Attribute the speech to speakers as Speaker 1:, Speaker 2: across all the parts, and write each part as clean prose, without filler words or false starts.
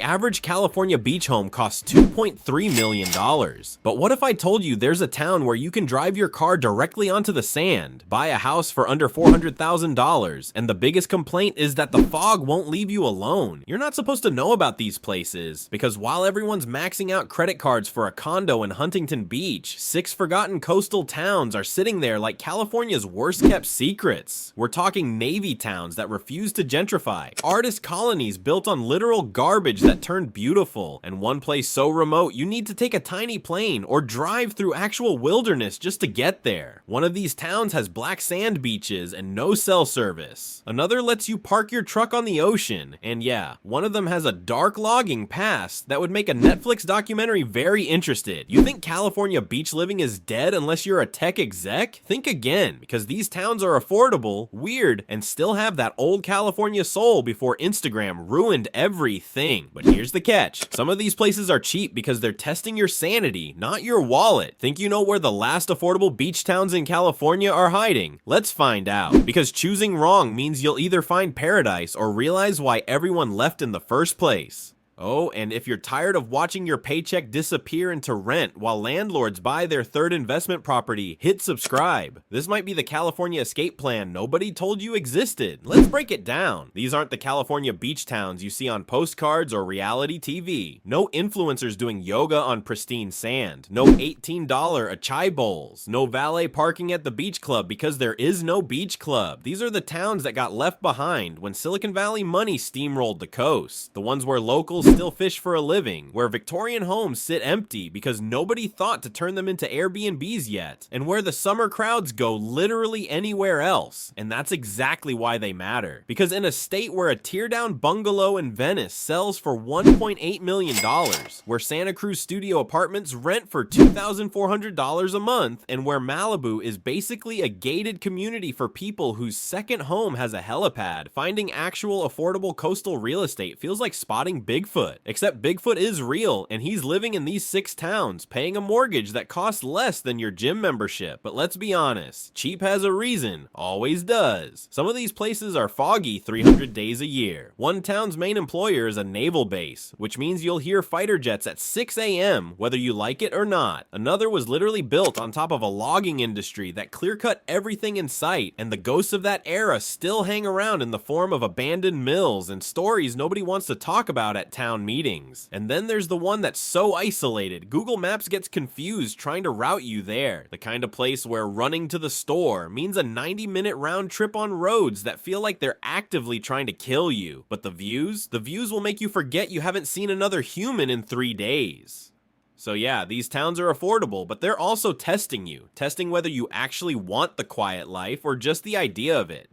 Speaker 1: average California beach home costs $2.3 million. But what if I told you there's a town where you can drive your car directly onto the sand, buy a house for under $400,000, and the biggest complaint is that the fog won't leave you alone? You're not supposed to know about these places, because while everyone's maxing out credit cards for a condo in Huntington Beach, 6 forgotten coastal towns are sitting there like California's worst kept secrets. We're talking Navy towns that refuse to gentrify, artist colonies built on literal garbage that turned beautiful, and one place so remote you need to take a tiny plane or drive through actual wilderness just to get there. One of these towns has black sand beaches and no cell service. Another lets you park your truck on the ocean, and yeah, one of them has a dark logging past that would make a Netflix documentary very interested. You think California beach living is dead unless you're a tech exec? Think again, because these towns are affordable, weird, and still have that old California soul before Instagram ruined everything. But here's the catch. Some of these places are cheap because they're testing your sanity, not your wallet. Think you know where the last affordable beach towns in California are hiding? Let's find out. Because choosing wrong means you'll either find paradise or realize why everyone left in the first place. Oh, and if you're tired of watching your paycheck disappear into rent while landlords buy their third investment property, hit subscribe. This might be the California escape plan nobody told you existed. Let's break it down. These aren't the California beach towns you see on postcards or reality TV. No influencers doing yoga on pristine sand. No $18 acai bowls. No valet parking at the beach club because there is no beach club. These are the towns that got left behind when Silicon Valley money steamrolled the coast. The ones where locals still fish for a living, where Victorian homes sit empty because nobody thought to turn them into Airbnbs yet, and where the summer crowds go literally anywhere else. And that's exactly why they matter. Because in a state where a tear-down bungalow in Venice sells for $1.8 million, where Santa Cruz studio apartments rent for $2,400 a month, and where Malibu is basically a gated community for people whose second home has a helipad, finding actual affordable coastal real estate feels like spotting Bigfoot. Except Bigfoot is real, and he's living in these 6 towns, paying a mortgage that costs less than your gym membership. But let's be honest, cheap has a reason, always does. Some of these places are foggy 300 days a year. One town's main employer is a naval base, which means you'll hear fighter jets at 6 a.m. whether you like it or not. Another was literally built on top of a logging industry that clear-cut everything in sight, and the ghosts of that era still hang around in the form of abandoned mills and stories nobody wants to talk about at town meetings. And then there's the one that's so isolated, Google Maps gets confused trying to route you there. The kind of place where running to the store means a 90-minute round trip on roads that feel like they're actively trying to kill you. But the views will make you forget you haven't seen another human in 3 days. So yeah, these towns are affordable, but they're also testing you. Testing whether you actually want the quiet life or just the idea of it.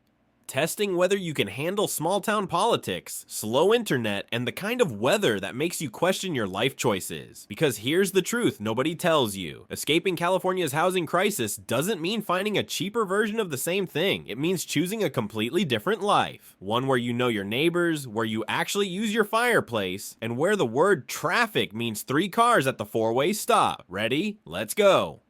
Speaker 1: Testing whether you can handle small-town politics, slow internet, and the kind of weather that makes you question your life choices. Because here's the truth nobody tells you. Escaping California's housing crisis doesn't mean finding a cheaper version of the same thing. It means choosing a completely different life. One where you know your neighbors, where you actually use your fireplace, and where the word traffic means 3 cars at the 4-way stop. Ready? Let's go.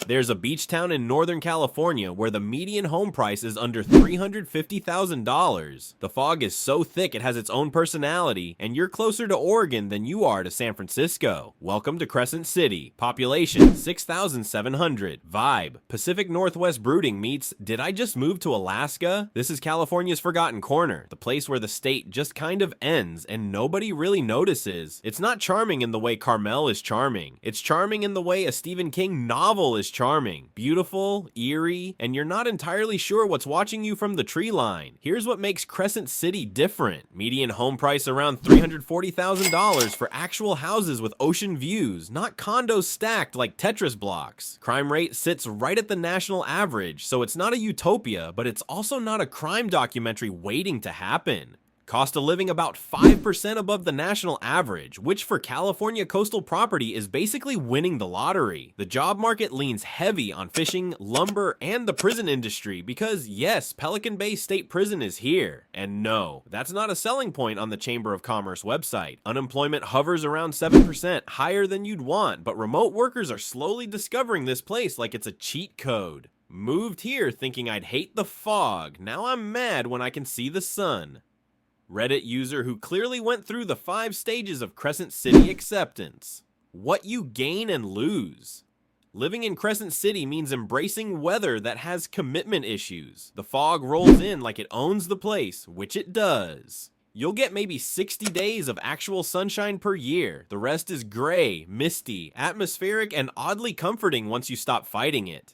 Speaker 1: There's a beach town in Northern California where the median home price is under $350,000. The fog is so thick it has its own personality, and you're closer to Oregon than you are to San Francisco. Welcome to Crescent City. Population 6,700. Vibe: Pacific Northwest brooding meets did I just move to Alaska? This is California's forgotten corner, the place where the state just kind of ends and nobody really notices. It's not charming in the way Carmel is charming. It's charming in the way a Stephen King novel is charming, beautiful, eerie, and you're not entirely sure what's watching you from the tree line. Here's what makes Crescent City different. Median home price around $340,000 for actual houses with ocean views, not condos stacked like Tetris blocks. Crime rate sits right at the national average, so it's not a utopia, but it's also not a crime documentary waiting to happen. Cost of living about 5% above the national average, which for California coastal property is basically winning the lottery. The job market leans heavy on fishing, lumber, and the prison industry because yes, Pelican Bay State Prison is here. And no, that's not a selling point on the Chamber of Commerce website. Unemployment hovers around 7%, higher than you'd want, but remote workers are slowly discovering this place like it's a cheat code. Moved here thinking I'd hate the fog, now I'm mad when I can see the sun. Reddit user who clearly went through the 5 stages of Crescent City acceptance. What you gain and lose. Living in Crescent City means embracing weather that has commitment issues. The fog rolls in like it owns the place, which it does. You'll get maybe 60 days of actual sunshine per year. The rest is gray, misty, atmospheric, and oddly comforting once you stop fighting it.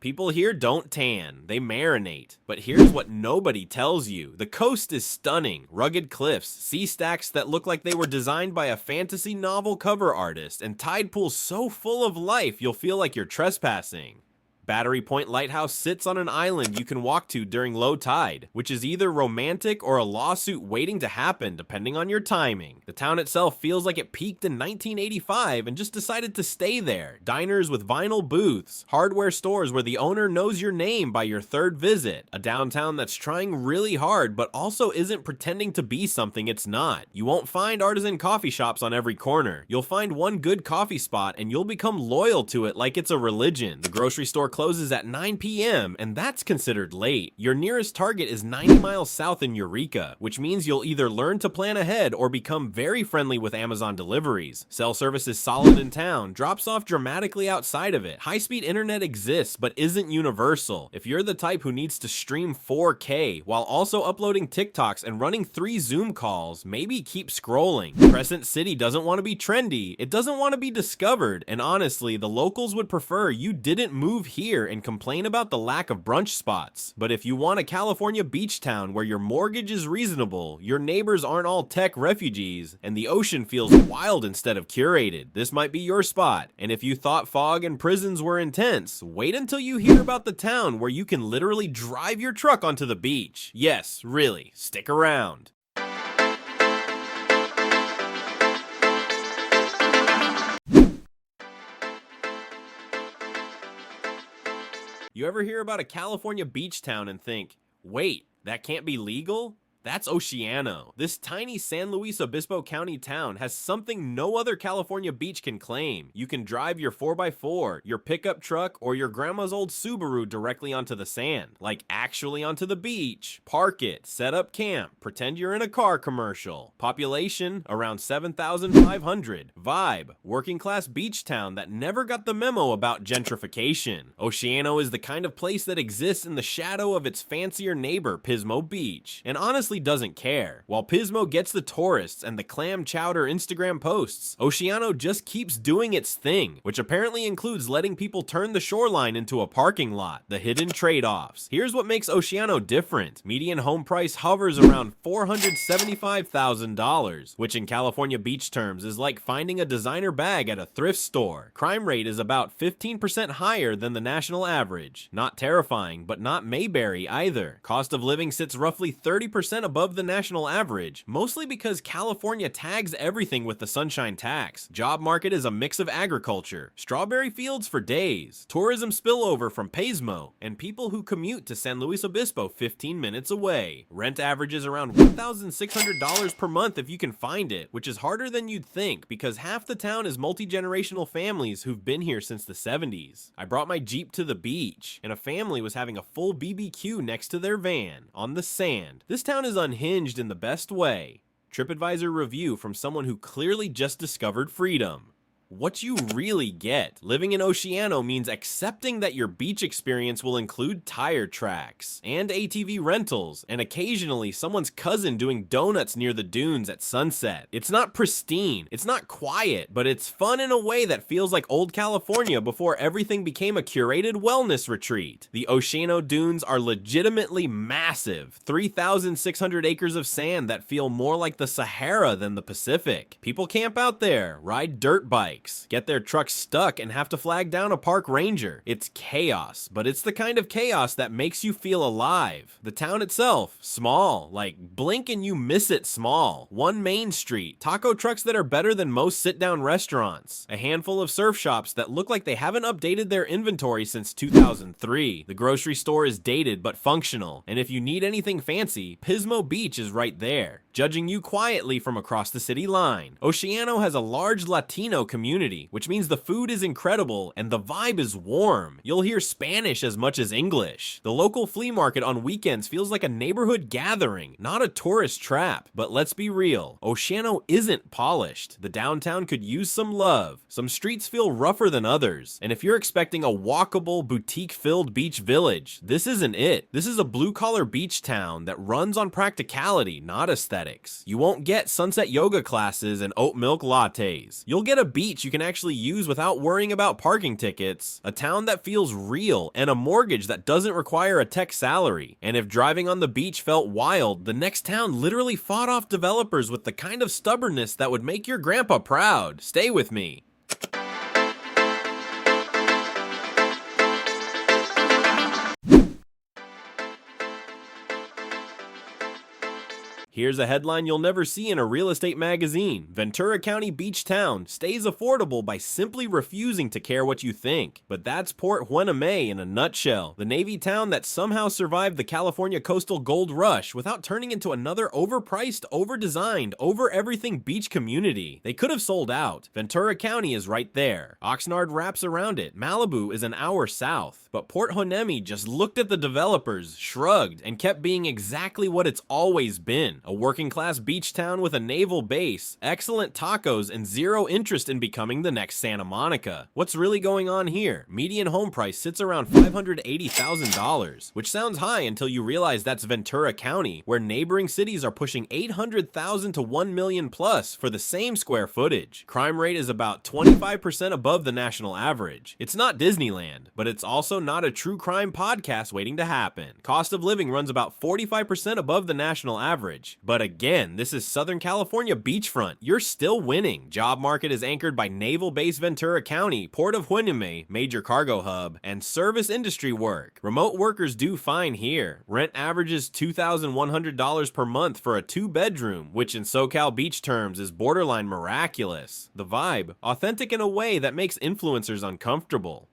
Speaker 1: People here don't tan, they marinate. But here's what nobody tells you. The coast is stunning. Rugged cliffs, sea stacks that look like they were designed by a fantasy novel cover artist, and tide pools so full of life you'll feel like you're trespassing. Battery Point Lighthouse sits on an island you can walk to during low tide, which is either romantic or a lawsuit waiting to happen depending on your timing. The town itself feels like it peaked in 1985 and just decided to stay there. Diners with vinyl booths, hardware stores where the owner knows your name by your 3rd visit, a downtown that's trying really hard but also isn't pretending to be something it's not. You won't find artisan coffee shops on every corner. You'll find one good coffee spot and you'll become loyal to it like it's a religion. The grocery store closes at 9 p.m. and that's considered late. Your nearest Target is 90 miles south in Eureka, which means you'll either learn to plan ahead or become very friendly with Amazon deliveries. Cell service is solid in town, drops off dramatically outside of it. High-speed internet exists but isn't universal. If you're the type who needs to stream 4K while also uploading TikToks and running 3 Zoom calls, maybe keep scrolling. Crescent City doesn't want to be trendy, it doesn't want to be discovered, and honestly, the locals would prefer you didn't move here and complain about the lack of brunch spots. But if you want a California beach town where your mortgage is reasonable, your neighbors aren't all tech refugees, and the ocean feels wild instead of curated, this might be your spot. And if you thought fog and prisons were intense, wait until you hear about the town where you can literally drive your truck onto the beach. Yes, really, stick around. You ever hear about a California beach town and think, wait, that can't be legal? That's Oceano. This tiny San Luis Obispo County town has something no other California beach can claim. You can drive your 4x4, your pickup truck, or your grandma's old Subaru directly onto the sand. Like actually onto the beach. Park it, set up camp, pretend you're in a car commercial. Population, around 7,500. Vibe, working class beach town that never got the memo about gentrification. Oceano is the kind of place that exists in the shadow of its fancier neighbor, Pismo Beach. And honestly, doesn't care. While Pismo gets the tourists and the clam chowder Instagram posts, Oceano just keeps doing its thing, which apparently includes letting people turn the shoreline into a parking lot. The hidden trade-offs. Here's what makes Oceano different. Median home price hovers around $475,000, which in California beach terms is like finding a designer bag at a thrift store. Crime rate is about 15% higher than the national average. Not terrifying, but not Mayberry either. Cost of living sits roughly 30% above the national average, mostly because California tags everything with the sunshine tax. Job market is a mix of agriculture, strawberry fields for days, tourism spillover from Pismo, and people who commute to San Luis Obispo 15 minutes away. Rent averages around $1,600 per month if you can find it, which is harder than you'd think because half the town is multi-generational families who've been here since the 70s. I brought my Jeep to the beach, and a family was having a full BBQ next to their van, on the sand. This town is unhinged in the best way. TripAdvisor review from someone who clearly just discovered freedom. What you really get. Living in Oceano means accepting that your beach experience will include tire tracks and ATV rentals and occasionally someone's cousin doing donuts near the dunes at sunset. It's not pristine, it's not quiet, but it's fun in a way that feels like old California before everything became a curated wellness retreat. The Oceano dunes are legitimately massive, 3,600 acres of sand that feel more like the Sahara than the Pacific. People camp out there, ride dirt bikes, bikes, get their trucks stuck and have to flag down a park ranger. It's chaos, but it's the kind of chaos that makes you feel alive. The town itself, small, like blink and you miss it small. One main street, taco trucks that are better than most sit-down restaurants, a handful of surf shops that look like they haven't updated their inventory since 2003. The grocery store is dated but functional, and if you need anything fancy, Pismo Beach is right there, judging you quietly from across the city line. Oceano has a large Latino community, which means the food is incredible and the vibe is warm. You'll hear Spanish as much as English. The local flea market on weekends feels like a neighborhood gathering, not a tourist trap. But let's be real, Oceano isn't polished. The downtown could use some love. Some streets feel rougher than others, and if you're expecting a walkable, boutique-filled beach village, this isn't it. This is a blue-collar beach town that runs on practicality, not aesthetics. You won't get sunset yoga classes and oat milk lattes. You'll get a beach you can actually use without worrying about parking tickets, a town that feels real, and a mortgage that doesn't require a tech salary. And if driving on the beach felt wild, the next town literally fought off developers with the kind of stubbornness that would make your grandpa proud. Stay with me. Here's a headline you'll never see in a real estate magazine. Ventura County beach town stays affordable by simply refusing to care what you think. But that's Port Hueneme in a nutshell. The Navy town that somehow survived the California coastal gold rush without turning into another overpriced, overdesigned, over-everything beach community. They could have sold out. Ventura County is right there. Oxnard wraps around it. Malibu is an hour south. But Port Hueneme just looked at the developers, shrugged, and kept being exactly what it's always been. A working-class beach town with a naval base, excellent tacos, and zero interest in becoming the next Santa Monica. What's really going on here? Median home price sits around $580,000, which sounds high until you realize that's Ventura County, where neighboring cities are pushing $800,000 to $1 million plus for the same square footage. Crime rate is about 25% above the national average. It's not Disneyland, but it's also not a true crime podcast waiting to happen. Cost of living runs about 45% above the national average. But again, this is Southern California beachfront. You're still winning. Job market is anchored by naval base Ventura County, Port of Hueneme, major cargo hub, and service industry work. Remote workers do fine here. Rent averages $2,100 per month for a 2-bedroom, which in SoCal beach terms is borderline miraculous. The vibe, authentic in a way that makes influencers uncomfortable.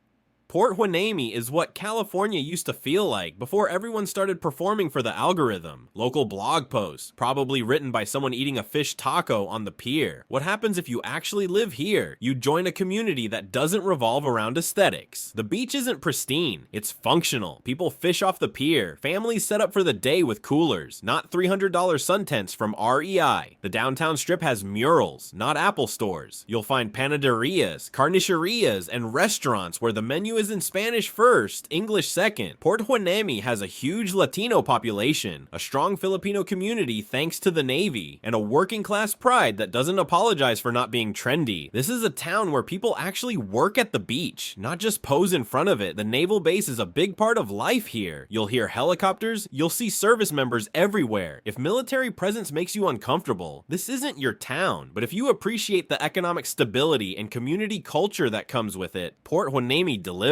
Speaker 1: Port Hueneme is what California used to feel like before everyone started performing for the algorithm. Local blog posts, probably written by someone eating a fish taco on the pier. What happens if you actually live here? You join a community that doesn't revolve around aesthetics. The beach isn't pristine, it's functional. People fish off the pier. Families set up for the day with coolers, not $300 sun tents from REI. The downtown strip has murals, not Apple stores. You'll find panaderias, carnicerias, and restaurants where the menu is in Spanish first, English second. Port Hueneme has a huge Latino population, a strong Filipino community thanks to the Navy, and a working class pride that doesn't apologize for not being trendy. This is a town where people actually work at the beach, not just pose in front of it. The naval base is a big part of life here. You'll hear helicopters, you'll see service members everywhere. If military presence makes you uncomfortable, this isn't your town. But if you appreciate the economic stability and community culture that comes with it, Port Hueneme delivers.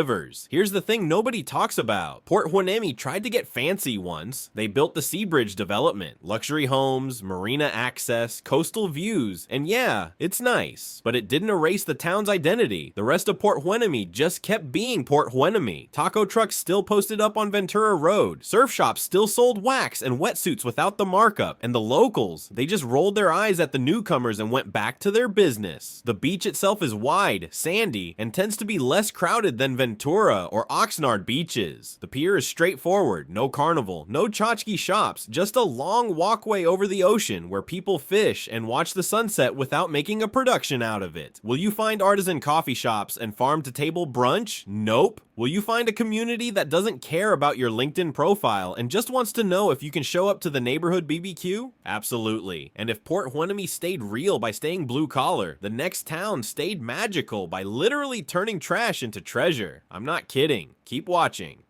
Speaker 1: Here's the thing nobody talks about. Port Hueneme tried to get fancy once. They built the Sea Bridge development, luxury homes, marina access, coastal views, and yeah, it's nice, but it didn't erase the town's identity. The rest of Port Hueneme just kept being Port Hueneme. Taco trucks still posted up on Ventura Road. Surf shops still sold wax and wetsuits without the markup, and the locals, they just rolled their eyes at the newcomers and went back to their business. The beach itself is wide, sandy, and tends to be less crowded than Ventura or Oxnard beaches. The pier is straightforward, no carnival, no tchotchke shops, just a long walkway over the ocean where people fish and watch the sunset without making a production out of it. Will you find artisan coffee shops and farm-to-table brunch? Nope. Will you find a community that doesn't care about your LinkedIn profile and just wants to know if you can show up to the neighborhood BBQ? Absolutely. And if Port Hueneme stayed real by staying blue collar, the next town stayed magical by literally turning trash into treasure. I'm not kidding. Keep watching.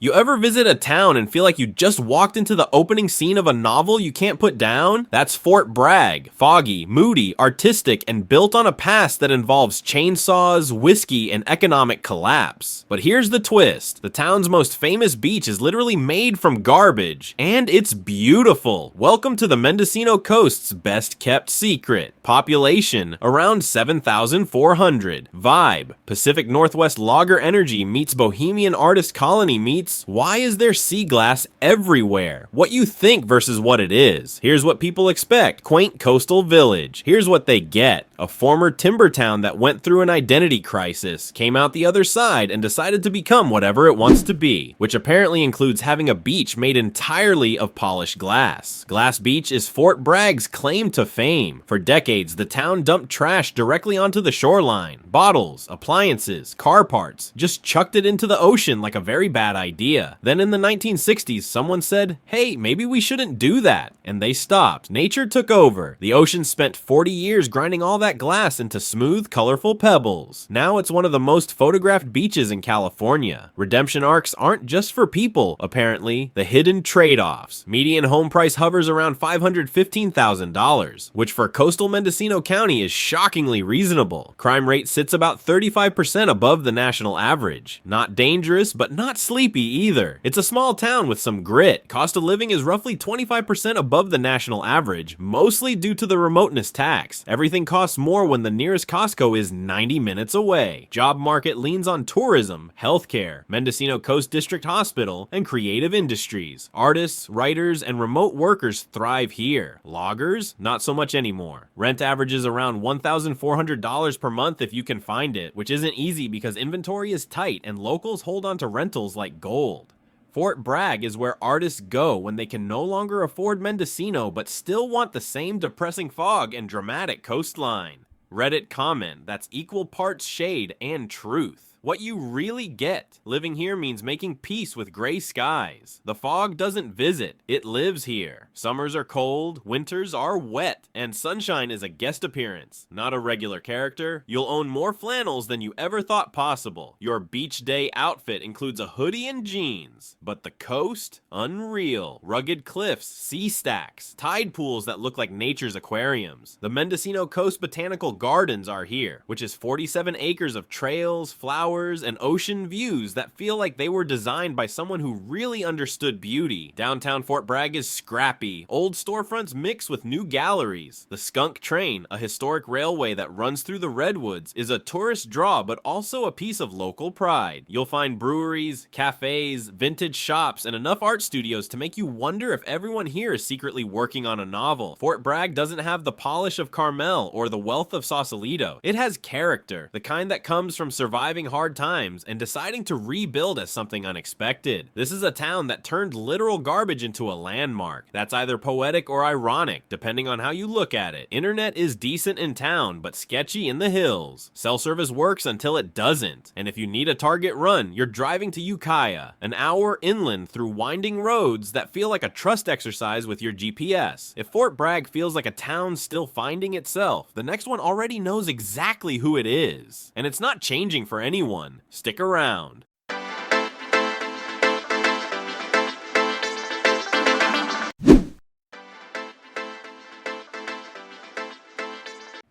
Speaker 1: You ever visit a town and feel like you just walked into the opening scene of a novel you can't put down? That's Fort Bragg. Foggy, moody, artistic, and built on a past that involves chainsaws, whiskey, and economic collapse. But here's the twist. The town's most famous beach is literally made from garbage, and it's beautiful. Welcome to the Mendocino Coast's best kept secret. Population, around 7,400. Vibe, Pacific Northwest Lager Energy meets Bohemian Artist Colony meets why is there sea glass everywhere? What you think versus what it is. Here's what people expect. Quaint coastal village. Here's what they get. A former timber town that went through an identity crisis, came out the other side, and decided to become whatever it wants to be, which apparently includes having a beach made entirely of polished glass. Glass Beach is Fort Bragg's claim to fame. For decades, the town dumped trash directly onto the shoreline. Bottles, appliances, car parts, just chucked it into the ocean like a very bad idea. Then in the 1960s, someone said, hey, maybe we shouldn't do that. And they stopped. Nature took over. The ocean spent 40 years grinding all that glass into smooth, colorful pebbles. Now it's one of the most photographed beaches in California. Redemption arcs aren't just for people, apparently. The hidden trade-offs. Median home price hovers around $515,000, which for coastal Mendocino County is shockingly reasonable. Crime rate sits about 35% above the national average. Not dangerous, but not sleepy either. It's a small town with some grit. Cost of living is roughly 25% above the national average, mostly due to the remoteness tax. Everything costs more when the nearest Costco is 90 minutes away. Job market leans on tourism, healthcare, Mendocino Coast District Hospital, and creative industries. Artists, writers, and remote workers thrive here. Loggers? Not so much anymore. Rent averages around $1,400 per month if you can find it, which isn't easy because inventory is tight and locals hold on to rentals like gold. Fort Bragg is where artists go when they can no longer afford Mendocino but still want the same depressing fog and dramatic coastline. Reddit comment, that's equal parts shade and truth. What you really get. Living here means making peace with gray skies. The fog doesn't visit, it lives here. Summers are cold, winters are wet, and sunshine is a guest appearance, not a regular character. You'll own more flannels than you ever thought possible. Your beach day outfit includes a hoodie and jeans. But the coast? Unreal. Rugged cliffs, sea stacks, tide pools that look like nature's aquariums. The Mendocino Coast Botanical Gardens are here, which is 47 acres of trails, flowers, and ocean views that feel like they were designed by someone who really understood beauty. Downtown Fort Bragg is scrappy. Old storefronts mix with new galleries. The Skunk Train, a historic railway that runs through the redwoods, is a tourist draw but also a piece of local pride. You'll find breweries, cafes, vintage shops, and enough art studios to make you wonder if everyone here is secretly working on a novel. Fort Bragg doesn't have the polish of Carmel or the wealth of Sausalito. It has character, the kind that comes from surviving hard times and deciding to rebuild as something unexpected. This is a town that turned literal garbage into a landmark. That's either poetic or ironic, depending on how you look at it. Internet is decent in town, but sketchy in the hills. Cell service works until it doesn't. And if you need a Target run, you're driving to Ukiah, an hour inland through winding roads that feel like a trust exercise with your GPS. If Fort Bragg feels like a town still finding itself, the next one already knows exactly who it is. And it's not changing for anyone. Stick around.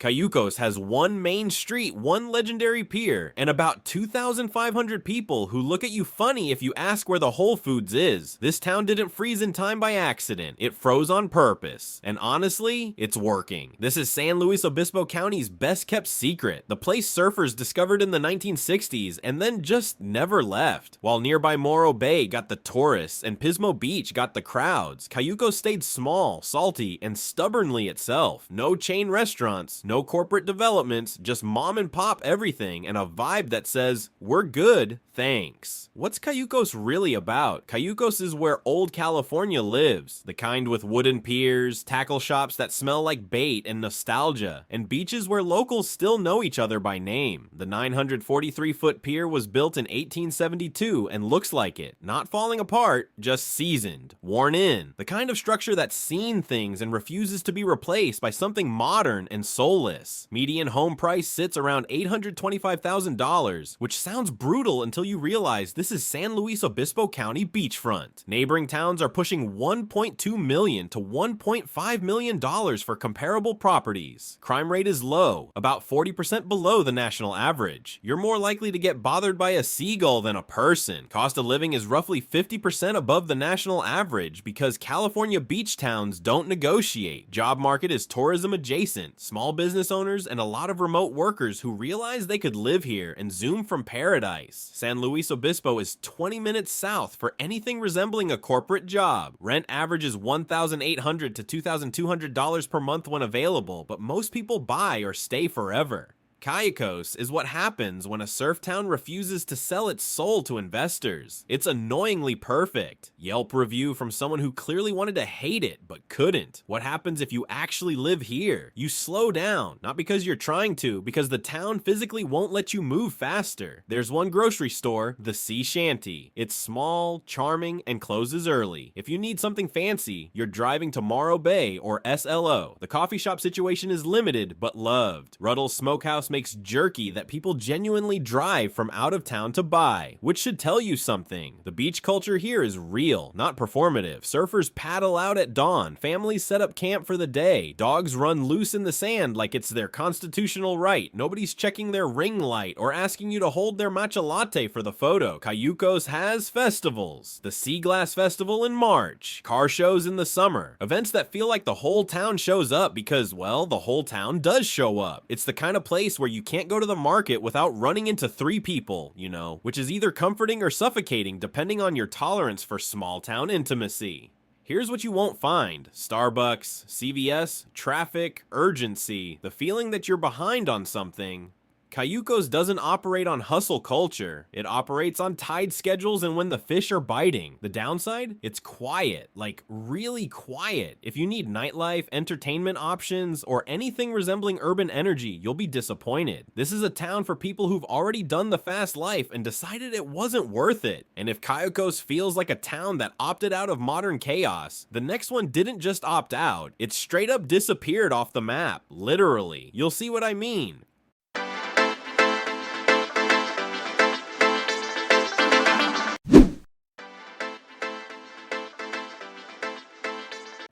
Speaker 1: Cayucos has one main street, one legendary pier, and about 2,500 people who look at you funny if you ask where the Whole Foods is. This town didn't freeze in time by accident. It froze on purpose. And honestly, it's working. This is San Luis Obispo County's best kept secret. The place surfers discovered in the 1960s and then just never left. While nearby Morro Bay got the tourists and Pismo Beach got the crowds, Cayucos stayed small, salty, and stubbornly itself. No chain restaurants, no corporate developments, just mom and pop everything and a vibe that says, we're good, thanks. What's Cayucos really about? Cayucos is where old California lives. The kind with wooden piers, tackle shops that smell like bait and nostalgia, and beaches where locals still know each other by name. The 943-foot pier was built in 1872 and looks like it. Not falling apart, just seasoned, worn in. The kind of structure that's seen things and refuses to be replaced by something modern and soulless. goalless. Median home price sits around $825,000, which sounds brutal until you realize this is San Luis Obispo County beachfront. Neighboring towns are pushing $1.2 million to $1.5 million for comparable properties. Crime rate is low, about 40% below the national average. You're more likely to get bothered by a seagull than a person. Cost of living is roughly 50% above the national average because California beach towns don't negotiate. Job market is tourism adjacent. Small business owners and a lot of remote workers who realize they could live here and zoom from paradise. San Luis Obispo is 20 minutes south for anything resembling a corporate job. Rent averages $1,800 to $2,200 per month when available, but most people buy or stay forever. Cayucos is what happens when a surf town refuses to sell its soul to investors. It's annoyingly perfect. Yelp review from someone who clearly wanted to hate it but couldn't. What happens if you actually live here? You slow down, not because you're trying to, because the town physically won't let you move faster. There's one grocery store, the Sea Shanty. It's small, charming, and closes early. If you need something fancy, you're driving to Morro Bay or SLO. The coffee shop situation is limited but loved. Ruddle's Smokehouse makes jerky that people genuinely drive from out of town to buy, which should tell you something. The beach culture here is real, not performative. Surfers paddle out at dawn, families set up camp for the day, dogs run loose in the sand like it's their constitutional right. Nobody's checking their ring light or asking you to hold their matcha latte for the photo. Cayucos has festivals. The Sea Glass Festival in March, car shows in the summer, events that feel like the whole town shows up because, well, the whole town does show up. It's the kind of place where you can't go to the market without running into 3 people, you know, which is either comforting or suffocating depending on your tolerance for small town intimacy. Here's what you won't find: Starbucks, CVS, traffic, urgency, the feeling that you're behind on something. Cayucos doesn't operate on hustle culture. It operates on tide schedules and when the fish are biting. The downside? It's quiet, like really quiet. If you need nightlife, entertainment options, or anything resembling urban energy, you'll be disappointed. This is a town for people who've already done the fast life and decided it wasn't worth it. And if Cayucos feels like a town that opted out of modern chaos, the next one didn't just opt out, it straight up disappeared off the map, literally. You'll see what I mean.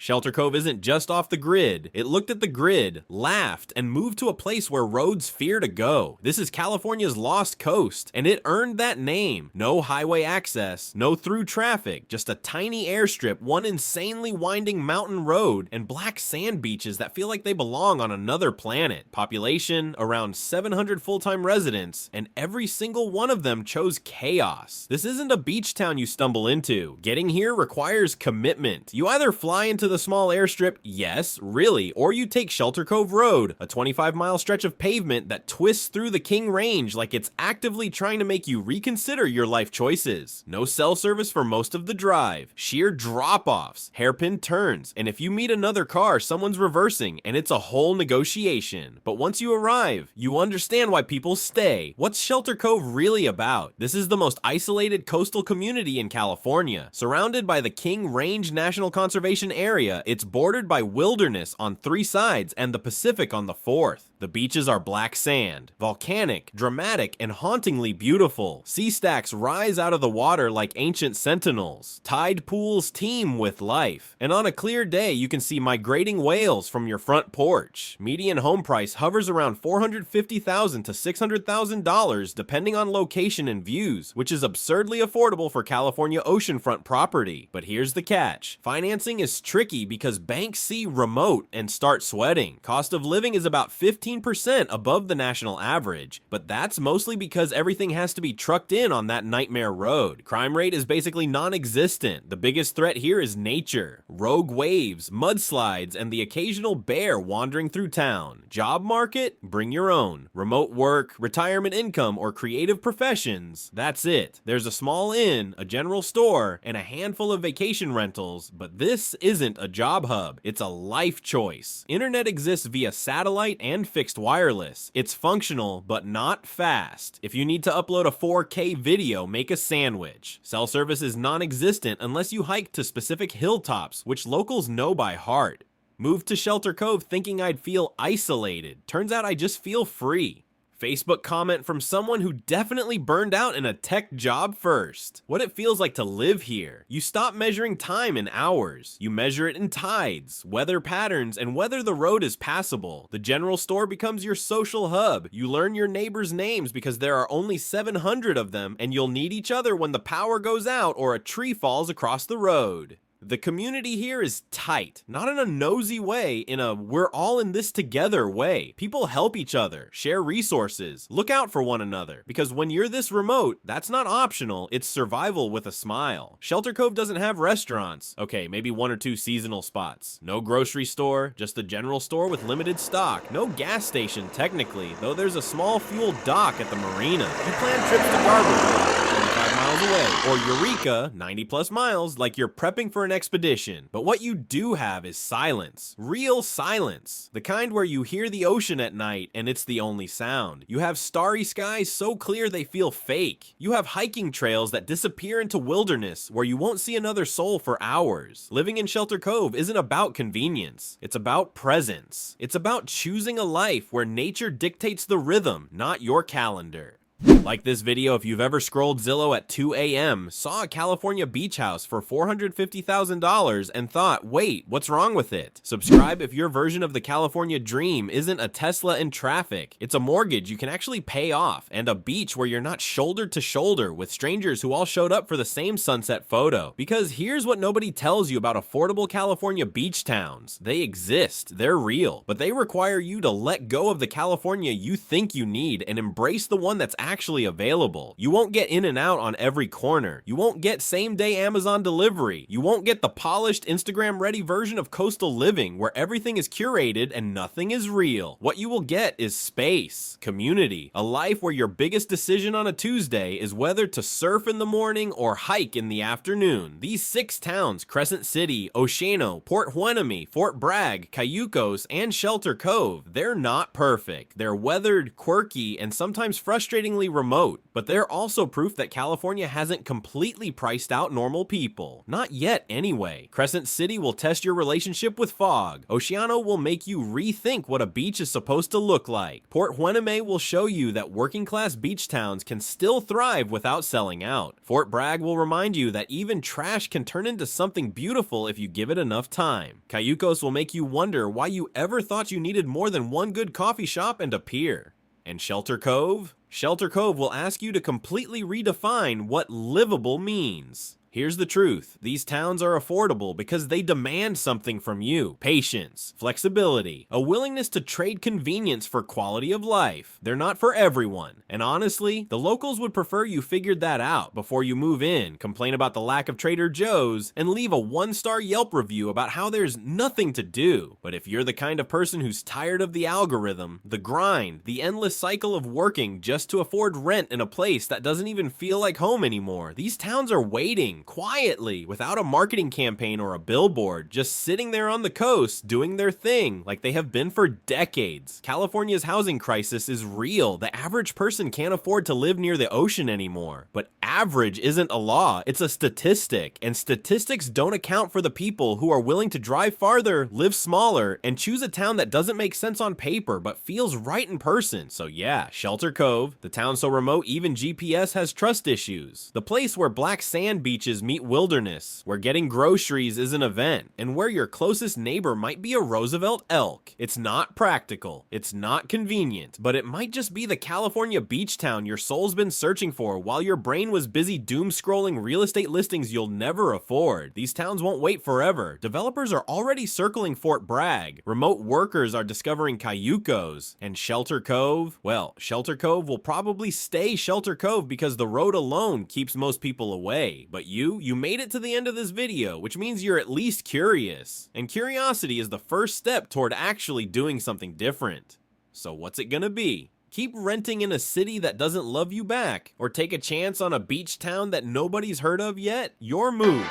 Speaker 1: Shelter Cove isn't just off the grid. It looked at the grid, laughed, and moved to a place where roads fear to go. This is California's Lost Coast, and it earned that name. No highway access, no through traffic, just a tiny airstrip, one insanely winding mountain road, and black sand beaches that feel like they belong on another planet. Population, around 700 full-time residents, and every single one of them chose chaos. This isn't a beach town you stumble into. Getting here requires commitment. You either fly into the small airstrip, yes, really, or you take Shelter Cove Road, a 25-mile stretch of pavement that twists through the King Range like it's actively trying to make you reconsider your life choices. No cell service for most of the drive, sheer drop-offs, hairpin turns, and if you meet another car, someone's reversing, and it's a whole negotiation. But once you arrive, you understand why people stay. What's Shelter Cove really about? This is the most isolated coastal community in California, surrounded by the King Range National Conservation Area. It's bordered by wilderness on 3 sides and the Pacific on the 4th. The beaches are black sand, volcanic, dramatic, and hauntingly beautiful. Sea stacks rise out of the water like ancient sentinels. Tide pools teem with life. And on a clear day, you can see migrating whales from your front porch. Median home price hovers around $450,000 to $600,000 depending on location and views, which is absurdly affordable for California oceanfront property. But here's the catch. Financing is tricky because banks see remote and start sweating. Cost of living is about 15% above the national average, but that's mostly because everything has to be trucked in on that nightmare road. Crime rate is basically non-existent. The biggest threat here is nature. Rogue waves, mudslides, and the occasional bear wandering through town. Job market? Bring your own. Remote work, retirement income, or creative professions? That's it. There's a small inn, a general store, and a handful of vacation rentals, but this isn't a job hub. It's a life choice. Internet exists via satellite and fixed wireless. It's functional, but not fast. If you need to upload a 4K video, make a sandwich. Cell service is non-existent unless you hike to specific hilltops, which locals know by heart. Moved to Shelter Cove thinking I'd feel isolated. Turns out I just feel free. Facebook comment from someone who definitely burned out in a tech job first. What it feels like to live here. You stop measuring time in hours. You measure it in tides, weather patterns, and whether the road is passable. The general store becomes your social hub. You learn your neighbors' names because there are only 700 of them, and you'll need each other when the power goes out or a tree falls across the road. The community here is tight, not in a nosy way, in a we're all in this together way. People help each other, share resources, look out for one another, because when you're this remote, that's not optional, it's survival with a smile. Shelter Cove doesn't have restaurants. Okay, maybe 1 or 2 seasonal spots. No grocery store, just the general store with limited stock. No gas station technically, though there's a small fuel dock at the marina. You plan trips to Garberville, 25 miles away, or Eureka, 90 plus miles, like you're prepping for an expedition. But what you do have is silence. Real silence. The kind where you hear the ocean at night and it's the only sound. You have starry skies so clear they feel fake. You have hiking trails that disappear into wilderness where you won't see another soul for hours. Living in Shelter Cove isn't about convenience. It's about presence. It's about choosing a life where nature dictates the rhythm, not your calendar. Like this video if you've ever scrolled Zillow at 2 a.m., saw a California beach house for $450,000 and thought, wait, what's wrong with it? Subscribe if your version of the California dream isn't a Tesla in traffic. It's a mortgage you can actually pay off and a beach where you're not shoulder to shoulder with strangers who all showed up for the same sunset photo. Because here's what nobody tells you about affordable California beach towns. They exist, they're real, but they require you to let go of the California you think you need and embrace the one that's actually available. You won't get in and out on every corner. You won't get same-day Amazon delivery. You won't get the polished Instagram-ready version of coastal living where everything is curated and nothing is real. What you will get is space, community, a life where your biggest decision on a Tuesday is whether to surf in the morning or hike in the afternoon. These 6 towns, Crescent City, Oceano, Port Hueneme, Fort Bragg, Cayucos, and Shelter Cove, they're not perfect. They're weathered, quirky, and sometimes frustratingly remote, but they're also proof that California hasn't completely priced out normal people. Not yet anyway. Crescent City will test your relationship with fog. Oceano will make you rethink what a beach is supposed to look like. Port Hueneme will show you that working class beach towns can still thrive without selling out. Fort Bragg will remind you that even trash can turn into something beautiful if you give it enough time. Cayucos will make you wonder why you ever thought you needed more than one good coffee shop and a pier. And Shelter Cove? Shelter Cove will ask you to completely redefine what livable means. Here's the truth. These towns are affordable because they demand something from you. Patience, flexibility, a willingness to trade convenience for quality of life. They're not for everyone. And honestly, the locals would prefer you figured that out before you move in, complain about the lack of Trader Joe's, and leave a 1-star Yelp review about how there's nothing to do. But if you're the kind of person who's tired of the algorithm, the grind, the endless cycle of working just to afford rent in a place that doesn't even feel like home anymore, these towns are waiting quietly, without a marketing campaign or a billboard, just sitting there on the coast doing their thing like they have been for decades. California's housing crisis is real. The average person can't afford to live near the ocean anymore. But average isn't a law, it's a statistic, and statistics don't account for the people who are willing to drive farther, live smaller, and choose a town that doesn't make sense on paper but feels right in person. So yeah, Shelter Cove, the town so remote even GPS has trust issues. The place where black sand beaches meet wilderness, where getting groceries is an event, and where your closest neighbor might be a Roosevelt elk. It's not practical, it's not convenient, but it might just be the California beach town your soul's been searching for while your brain was busy doom scrolling real estate listings you'll never afford. These towns won't wait forever. Developers are already circling Fort Bragg. Remote workers are discovering Cayucos. And Shelter Cove? Well, Shelter Cove will probably stay Shelter Cove because the road alone keeps most people away. But you made it to the end of this video, which means you're at least curious. And curiosity is the first step toward actually doing something different. So what's it gonna be? Keep renting in a city that doesn't love you back, or take a chance on a beach town that nobody's heard of yet? Your move.